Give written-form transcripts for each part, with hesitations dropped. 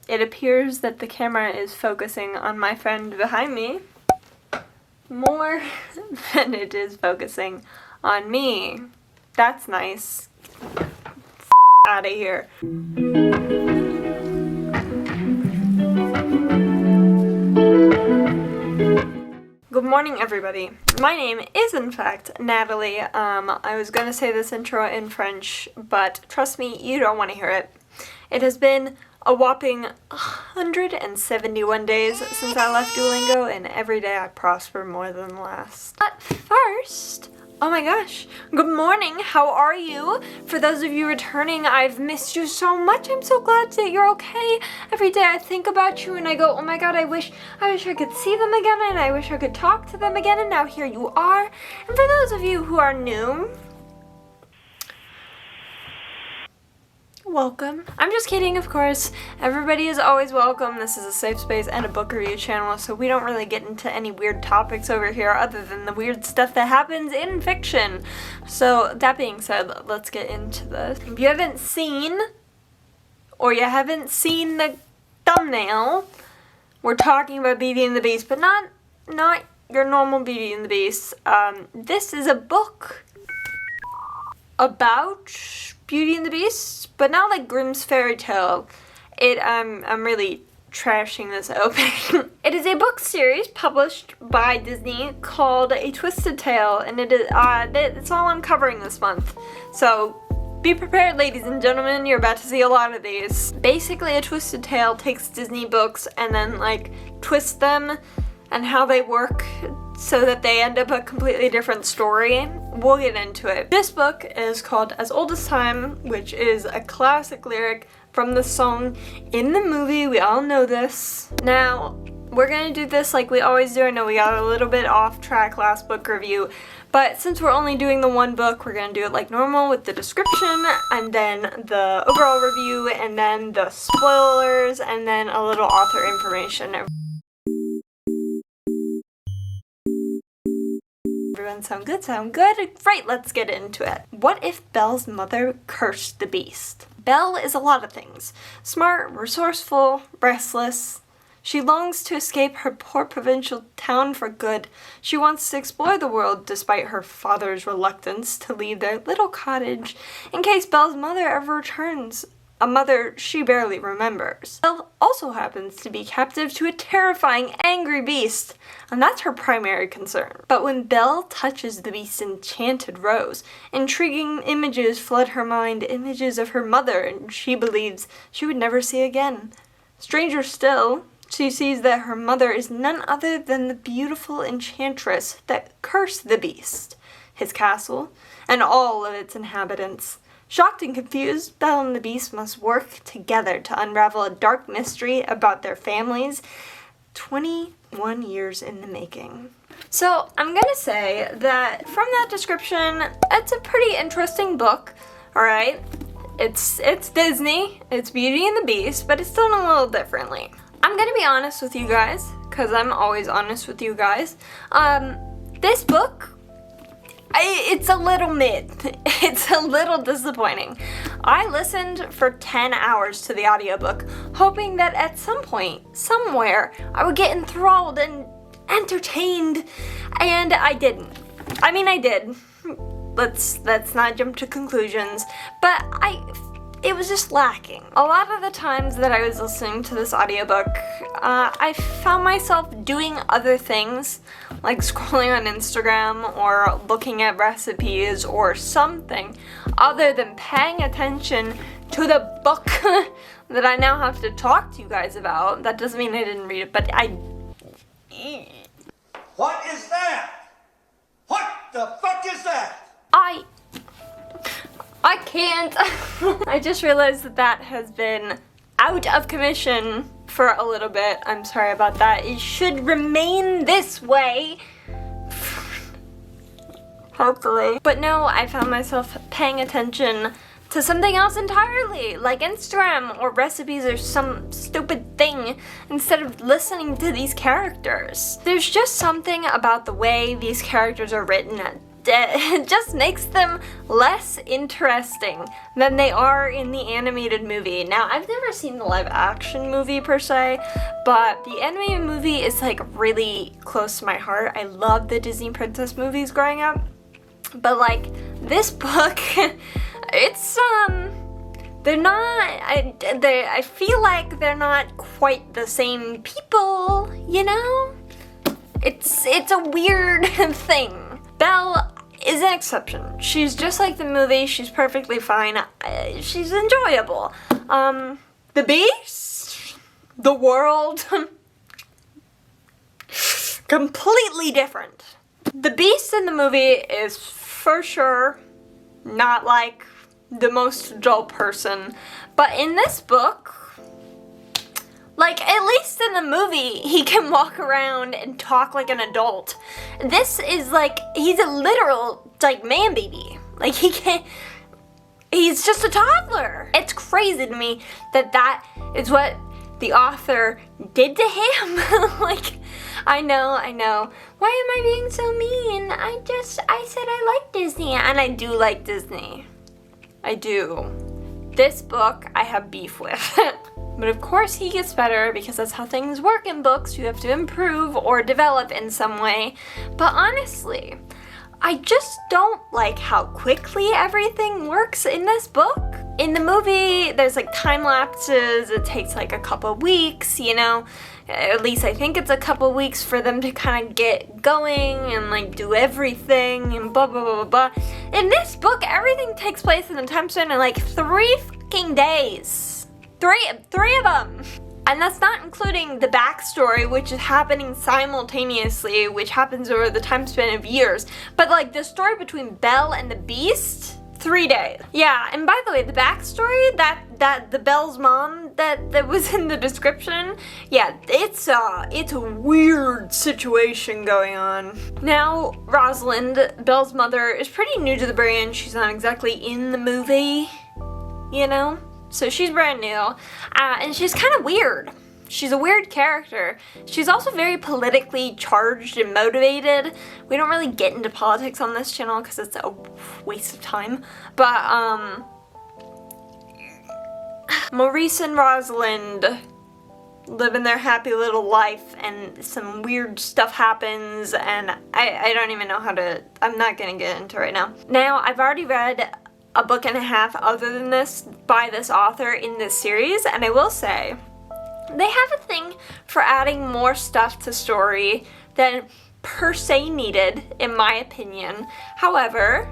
it appears that the camera is focusing on my friend behind me more than it is focusing on me. That's nice. Out of here. Good morning, everybody. My name is, in fact, Natalie. I was gonna say this intro in French, but trust me, you don't want to hear it. It has been a whopping 171 days since I left Duolingo, and every day I prosper more than the last. But first, oh my gosh, good morning, how are you? For those of you returning, I've missed you so much. I'm so glad that you're okay. Every day I think about you and I go, oh my god, I wish I could see them again, and I wish I could talk to them again, and now here you are. And for those of you who are new, welcome. I'm just kidding, of course. Everybody is always welcome. This is a safe space and a book review channel, so we don't really get into any weird topics over here other than the weird stuff that happens in fiction. So that being said, let's get into this. If you haven't seen, or you haven't seen the thumbnail, we're talking about Beauty and the Beast, but not your normal Beauty and the Beast. This is a book about Beauty and the Beast, but not like Grimm's fairy tale. I'm really trashing this opening. It is a book series published by Disney called A Twisted Tale, and it is it's all I'm covering this month. So be prepared, ladies and gentlemen, you're about to see a lot of these. Basically, A Twisted Tale takes Disney books and then like twists them and how they work so that they end up a completely different story. We'll get into it. This book is called As Old as Time, which is a classic lyric from the song in the movie. We all know this. Now, we're gonna do this like we always do. I know we got a little bit off track last book review, but since we're only doing the one book, we're gonna do it like normal with the description, and then the overall review, and then the spoilers, and then a little author information. Everyone sound good? Sound good? Right, let's get into it. What if Belle's mother cursed the beast? Belle is a lot of things. Smart, resourceful, restless. She longs to escape her poor provincial town for good. She wants to explore the world despite her father's reluctance to leave their little cottage in case Belle's mother ever returns. A mother she barely remembers. Belle also happens to be captive to a terrifying, angry beast, and that's her primary concern. But when Belle touches the beast's enchanted rose, intriguing images flood her mind, images of her mother, and she believes she would never see again. Stranger still, she sees that her mother is none other than the beautiful enchantress that cursed the beast, his castle, and all of its inhabitants. Shocked and confused, Belle and the Beast must work together to unravel a dark mystery about their families, 21 years in the making. So I'm gonna say that from that description, it's a pretty interesting book, alright? It's Disney, it's Beauty and the Beast, but it's done a little differently. I'm gonna be honest with you guys, because I'm always honest with you guys. This book, it's a little mid. It's a little disappointing. I listened for 10 hours to the audiobook, hoping that at some point, somewhere, I would get enthralled and entertained, and I didn't. I mean, I did. Let's not jump to conclusions, but it was just lacking. A lot of the times that I was listening to this audiobook, I found myself doing other things, like scrolling on Instagram or looking at recipes or something, other than paying attention to the book that I now have to talk to you guys about. That doesn't mean I didn't read it, but What is that? What the fuck is that? I can't. I just realized that has been out of commission for a little bit. I'm sorry about that. It should remain this way. Hopefully. But no, I found myself paying attention to something else entirely, like Instagram or recipes or some stupid thing, instead of listening to these characters. There's just something about the way these characters are written it just makes them less interesting than they are in the animated movie. Now, I've never seen the live action movie per se, but the animated movie is like really close to my heart. I love the Disney princess movies growing up. But like this book, it's they're not, I feel like they're not quite the same people, you know? It's a weird thing. Belle is an exception. She's just like the movie, she's perfectly fine, she's enjoyable. The Beast, the world, completely different. The Beast in the movie is for sure not like the most adult person, but in this book, like, at least in the movie, he can walk around and talk like an adult. This is like, he's a literal, like, man baby. Like, he's just a toddler. It's crazy to me that that is what the author did to him. Like, I know. Why am I being so mean? I said I like Disney, and I do like Disney. I do. This book, I have beef with. But of course he gets better because that's how things work in books. You have to improve or develop in some way. But honestly, I just don't like how quickly everything works in this book. In the movie, there's like time lapses. It takes like a couple weeks, you know. At least I think it's a couple weeks for them to kind of get going and like do everything and blah blah blah blah blah. In this book, everything takes place in a time span of like 3 fucking days. Three of them. And that's not including the backstory, which is happening simultaneously, which happens over the time span of years. But like the story between Belle and the Beast, 3 days. Yeah, and by the way, the backstory, that the Belle's mom that was in the description, yeah, it's a weird situation going on. Now, Rosalind, Belle's mother, is pretty new to the brand. She's not exactly in the movie, you know? So she's brand new, and she's kind of weird. She's a weird character. She's also very politically charged and motivated. We don't really get into politics on this channel because it's a waste of time. But, Maurice and Rosalind living their happy little life, and some weird stuff happens, and I don't even know how to, I'm not gonna get into it right now. Now, I've already read a book and a half other than this by this author in this series, and I will say they have a thing for adding more stuff to story than per se needed, in my opinion. However,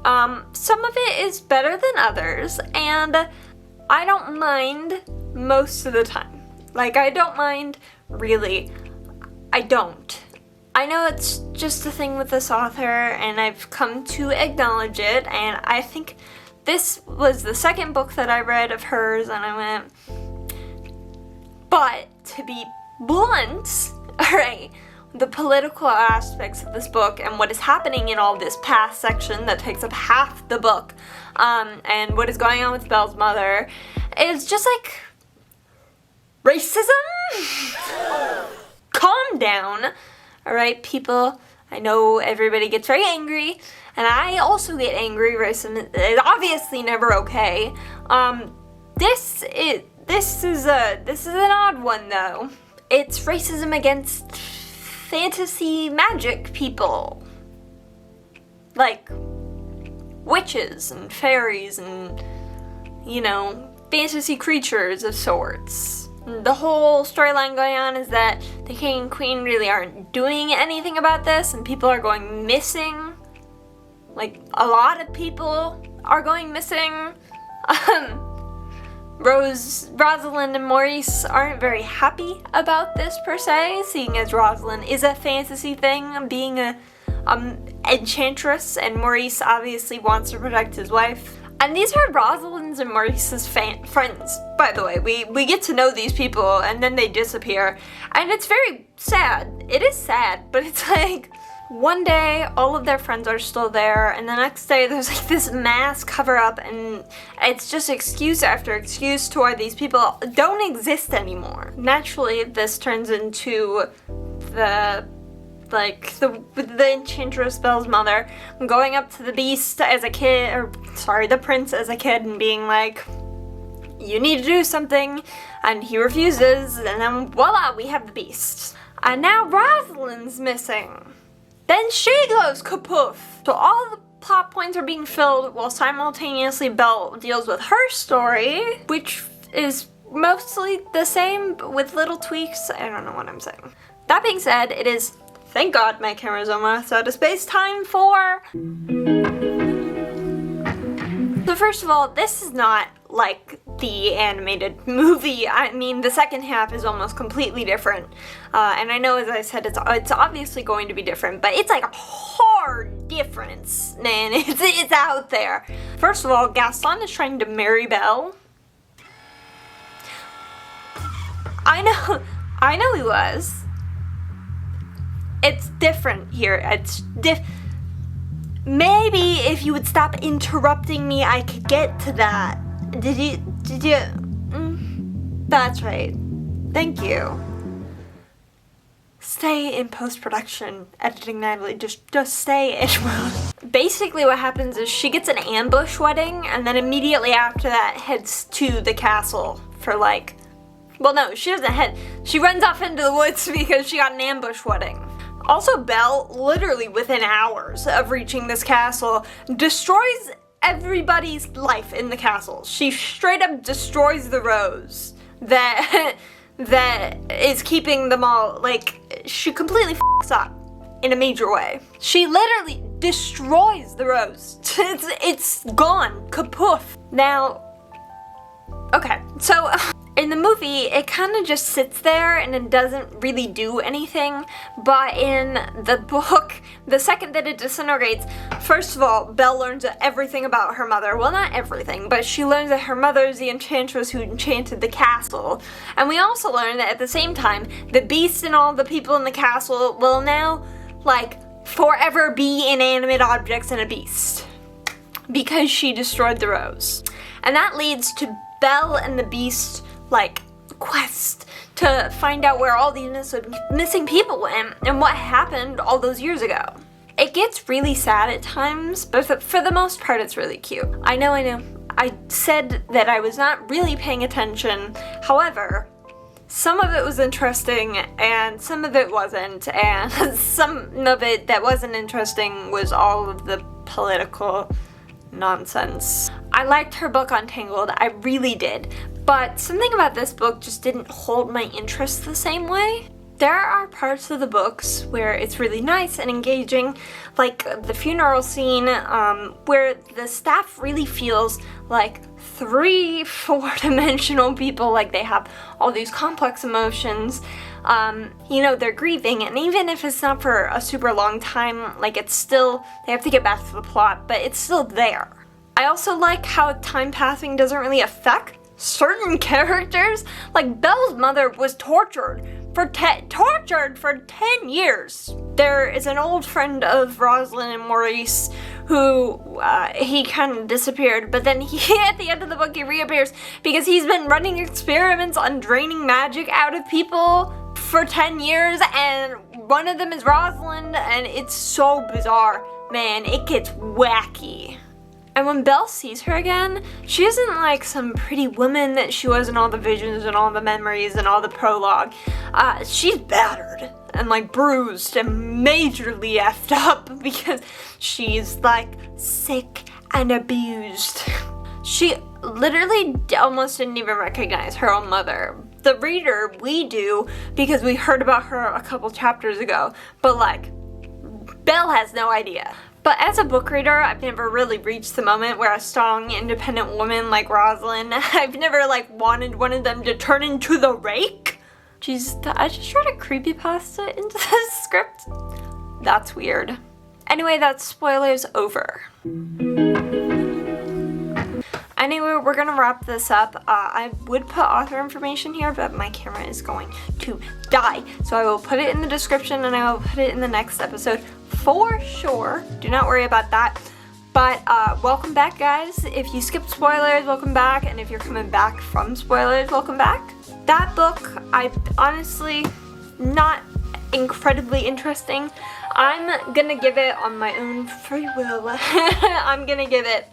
some of it is better than others, and I don't mind most of the time. Like, I don't mind, really. I don't. I know it's just a thing with this author, and I've come to acknowledge it, and I think this was the second book that I read of hers, and I went, but to be blunt, alright, the political aspects of this book and what is happening in all this past section that takes up half the book, and what is going on with Belle's mother, is just like, racism? Calm down. Alright, people, I know everybody gets very angry, and I also get angry. Racism is obviously never okay. This is an odd one though. It's racism against fantasy magic people. Like witches and fairies and, you know, fantasy creatures of sorts. The whole storyline going on is that the king and queen really aren't doing anything about this, and people are going missing. Like, a lot of people are going missing. Rosalind and Maurice aren't very happy about this per se, seeing as Rosalind is a fantasy thing, being a enchantress, and Maurice obviously wants to protect his wife. And these are Rosalind's and Maurice's friends, by the way. We get to know these people, and then they disappear. And it's very sad. It is sad, but it's like, one day, all of their friends are still there, and the next day, there's like this mass cover-up, and it's just excuse after excuse to why these people don't exist anymore. Naturally, this turns into the like the Enchantress Belle's mother, going up to the Beast as a kid, the Prince as a kid, and being like, you need to do something, and he refuses, and then voila, we have the Beast. And now Rosalind's missing. Then she goes kapoof. So all the plot points are being filled while simultaneously Belle deals with her story, which is mostly the same but with little tweaks. I don't know what I'm saying. That being said, it is, thank God my camera's almost out of space, time for... So first of all, this is not like the animated movie. I mean, the second half is almost completely different. And I know, as I said, it's obviously going to be different, but it's like a hard difference, man. It's out there. First of all, Gaston is trying to marry Belle. I know he was. It's different here. It's maybe if you would stop interrupting me, I could get to that. Did you? That's right. Thank you. Stay in post-production, editing Natalie. Just stay in. Basically what happens is she gets an ambush wedding, and then immediately after that heads to the castle for like... Well, no, she doesn't head. She runs off into the woods because she got an ambush wedding. Also, Belle, literally within hours of reaching this castle, destroys everybody's life in the castle. She straight up destroys the rose that is keeping them all, like, she completely f***s up in a major way. She literally destroys the rose. It's gone, kapoof. Now, okay, so in the movie, it kind of just sits there and it doesn't really do anything, but in the book, the second that it disintegrates, first of all, Belle learns everything about her mother. Well, not everything, but she learns that her mother is the enchantress who enchanted the castle. And we also learn that at the same time, the Beast and all the people in the castle will now, like, forever be inanimate objects and a beast. Because she destroyed the rose. And that leads to Belle and the Beast, like, quest to find out where all these missing people went and what happened all those years ago. It gets really sad at times, but for the most part it's really cute. I know. I said that I was not really paying attention. However, some of it was interesting and some of it wasn't, and some of it that wasn't interesting was all of the political nonsense. I liked her book Untangled, I really did, but something about this book just didn't hold my interest the same way. There are parts of the books where it's really nice and engaging, like the funeral scene, where the staff really feels like 3 4-dimensional people, like they have all these complex emotions. You know, they're grieving, and even if it's not for a super long time, like it's still, they have to get back to the plot, but it's still there. I also like how time passing doesn't really affect certain characters. Like Belle's mother was tortured for 10 years. There is an old friend of Rosalind and Maurice who he kind of disappeared, but then he at the end of the book he reappears because he's been running experiments on draining magic out of people for 10 years, and one of them is Rosalind, and it's so bizarre. Man, it gets wacky. And when Belle sees her again, she isn't like some pretty woman that she was in all the visions and all the memories and all the prologue. She's battered and like bruised and majorly effed up because she's like sick and abused. She literally almost didn't even recognize her own mother. The reader, we do, because we heard about her a couple chapters ago, but like, Belle has no idea. But as a book reader, I've never really reached the moment where a strong, independent woman like Rosalind, I've never like wanted one of them to turn into the Rake. Jeez, I just wrote a creepypasta into this script. That's weird. Anyway, that's spoilers over. Anyway, we're gonna wrap this up. I would put author information here, but my camera is going to die. So I will put it in the description and I will put it in the next episode for sure. Do not worry about that. But welcome back, guys. If you skipped spoilers, welcome back. And if you're coming back from spoilers, welcome back. That book, I honestly, not incredibly interesting. I'm gonna give it, on my own free will, I'm gonna give it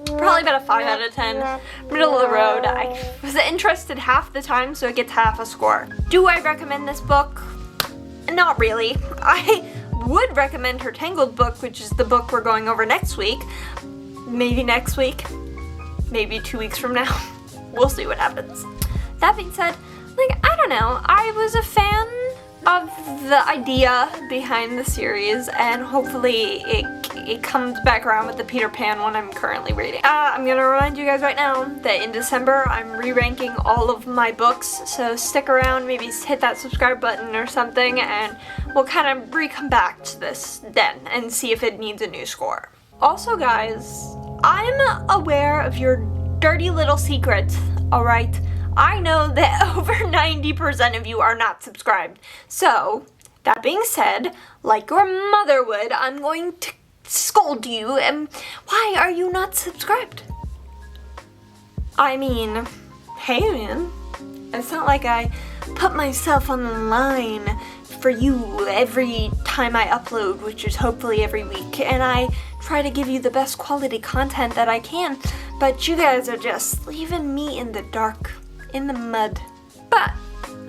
probably about a 5 out of 10. Middle of the road. I was interested half the time, so it gets half a score. Do I recommend this book? Not really. I would recommend her Tangled book, which is the book we're going over next week. Maybe next week. Maybe 2 weeks from now. We'll see what happens. That being said, like, I don't know. I was a fan of the idea behind the series, and hopefully it comes back around with the Peter Pan one I'm currently reading. I'm gonna remind you guys right now that in December I'm re-ranking all of my books, so stick around, maybe hit that subscribe button or something, and we'll kind of come back to this then and see if it needs a new score. Also guys, I'm aware of your dirty little secret, alright? I know that over 90% of you are not subscribed. So, that being said, like your mother would, I'm going to scold you. And why are you not subscribed? I mean, hey man, it's not like I put myself on the line for you every time I upload, which is hopefully every week, and I try to give you the best quality content that I can, but you guys are just leaving me in the dark, in the mud. But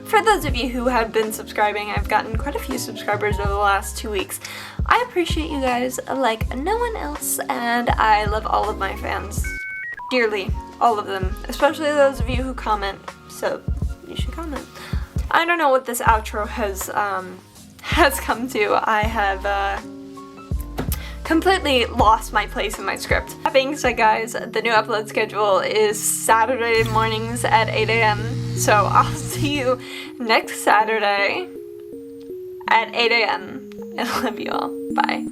for those of you who have been subscribing, I've gotten quite a few subscribers over the last 2 weeks. I appreciate you guys like no one else, and I love all of my fans dearly, all of them, especially those of you who comment, so you should comment. I don't know what this outro has come to. I have completely lost my place in my script. That being said guys, the new upload schedule is Saturday mornings at 8 a.m. So I'll see you next Saturday at 8 a.m. I love you all. Bye.